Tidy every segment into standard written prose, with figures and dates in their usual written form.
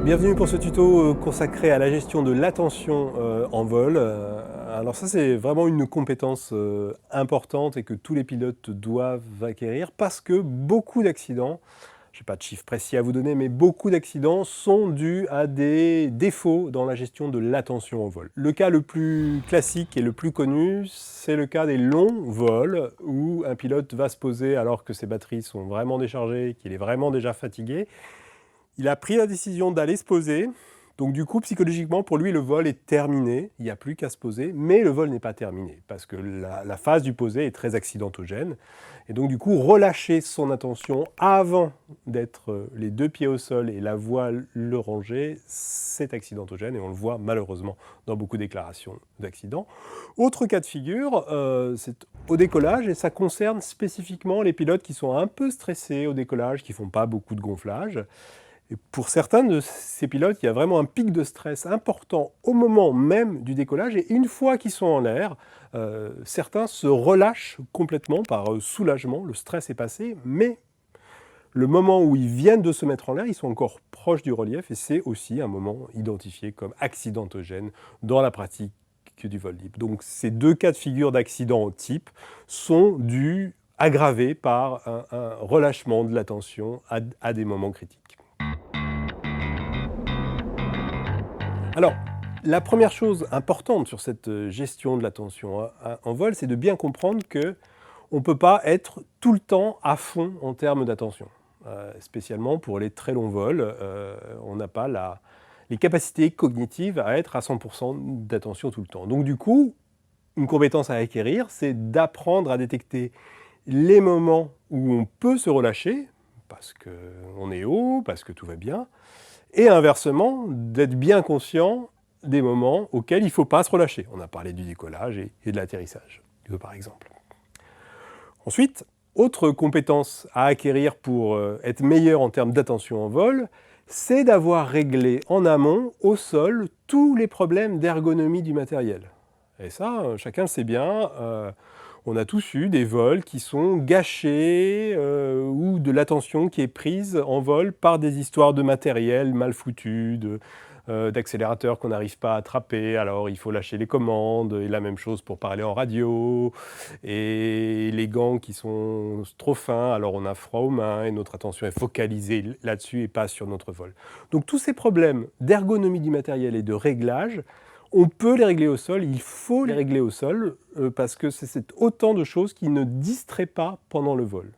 Bienvenue pour ce tuto consacré à la gestion de l'attention en vol. Alors ça, c'est vraiment une compétence importante et que tous les pilotes doivent acquérir parce que beaucoup d'accidents, je n'ai pas de chiffres précis à vous donner, mais beaucoup d'accidents sont dus à des défauts dans la gestion de l'attention en vol. Le cas le plus classique et le plus connu, c'est le cas des longs vols où un pilote va se poser alors que ses batteries sont vraiment déchargées, qu'il est vraiment déjà fatigué. Il a pris la décision d'aller se poser, donc du coup, psychologiquement, pour lui, le vol est terminé, il n'y a plus qu'à se poser, mais le vol n'est pas terminé, parce que la phase du poser est très accidentogène, et donc du coup, relâcher son attention avant d'être les deux pieds au sol et la voile le ranger, c'est accidentogène, et on le voit malheureusement dans beaucoup de déclarations d'accidents. Autre cas de figure, c'est au décollage, et ça concerne spécifiquement les pilotes qui sont un peu stressés au décollage, qui ne font pas beaucoup de gonflage. Et pour certains de ces pilotes, il y a vraiment un pic de stress important au moment même du décollage. Et une fois qu'ils sont en l'air, certains se relâchent complètement par soulagement. Le stress est passé, mais le moment où ils viennent de se mettre en l'air, ils sont encore proches du relief. Et c'est aussi un moment identifié comme accidentogène dans la pratique du vol libre. Donc ces deux cas de figure d'accident type sont aggravés par un relâchement de l'attention à des moments critiques. Alors, la première chose importante sur cette gestion de l'attention en vol, c'est de bien comprendre qu'on ne peut pas être tout le temps à fond en termes d'attention. Spécialement pour les très longs vols, on n'a pas les capacités cognitives à être à 100% d'attention tout le temps. Donc du coup, une compétence à acquérir, c'est d'apprendre à détecter les moments où on peut se relâcher, parce qu'on est haut, parce que tout va bien, et inversement, d'être bien conscient des moments auxquels il ne faut pas se relâcher. On a parlé du décollage et de l'atterrissage, par exemple. Ensuite, autre compétence à acquérir pour être meilleur en termes d'attention en vol, c'est d'avoir réglé en amont, au sol, tous les problèmes d'ergonomie du matériel. Et ça, chacun le sait bien, on a tous eu des vols qui sont gâchés ou de l'attention qui est prise en vol par des histoires de matériel mal foutu, d'accélérateurs qu'on n'arrive pas à attraper, alors il faut lâcher les commandes, et la même chose pour parler en radio, et les gants qui sont trop fins, alors on a froid aux mains, et notre attention est focalisée là-dessus et pas sur notre vol. Donc tous ces problèmes d'ergonomie du matériel et de réglage, on peut les régler au sol, il faut les régler au sol, parce que c'est autant de choses qui ne distraient pas pendant le vol.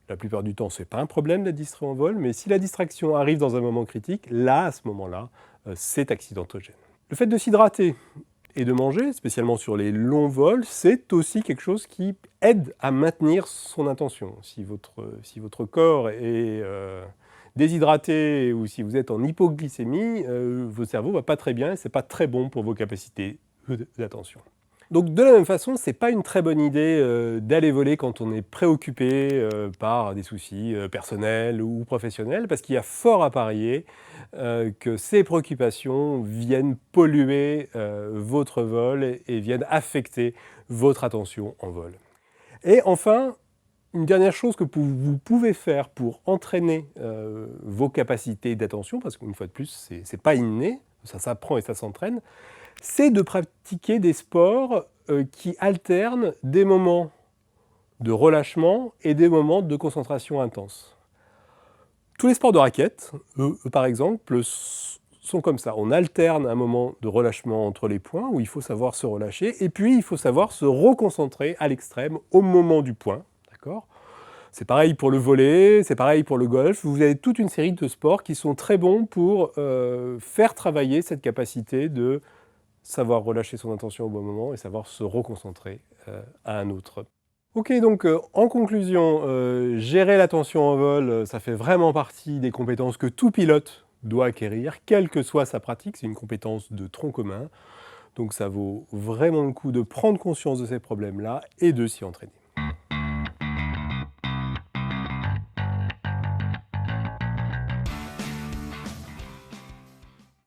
La plupart du temps, ce n'est pas un problème d'être distrait en vol, mais si la distraction arrive dans un moment critique, là, à ce moment-là, c'est accidentogène. Le fait de s'hydrater et de manger, spécialement sur les longs vols, c'est aussi quelque chose qui aide à maintenir son attention. Si votre corps est déshydraté ou si vous êtes en hypoglycémie, votre cerveau ne va pas très bien et ce n'est pas très bon pour vos capacités d'attention. Donc de la même façon, ce n'est pas une très bonne idée d'aller voler quand on est préoccupé par des soucis personnels ou professionnels, parce qu'il y a fort à parier que ces préoccupations viennent polluer votre vol et viennent affecter votre attention en vol. Et enfin, une dernière chose que vous pouvez faire pour entraîner vos capacités d'attention, parce qu'une fois de plus, ce n'est pas inné, ça s'apprend et ça s'entraîne, c'est de pratiquer des sports qui alternent des moments de relâchement et des moments de concentration intense. Tous les sports de raquettes, par exemple, sont comme ça. On alterne un moment de relâchement entre les points, où il faut savoir se relâcher, et puis il faut savoir se reconcentrer à l'extrême au moment du point. D'accord ? C'est pareil pour le volley, c'est pareil pour le golf. Vous avez toute une série de sports qui sont très bons pour faire travailler cette capacité de savoir relâcher son attention au bon moment et savoir se reconcentrer à un autre. Ok, donc en conclusion, gérer l'attention en vol, ça fait vraiment partie des compétences que tout pilote doit acquérir, quelle que soit sa pratique. C'est une compétence de tronc commun. Donc ça vaut vraiment le coup de prendre conscience de ces problèmes-là et de s'y entraîner.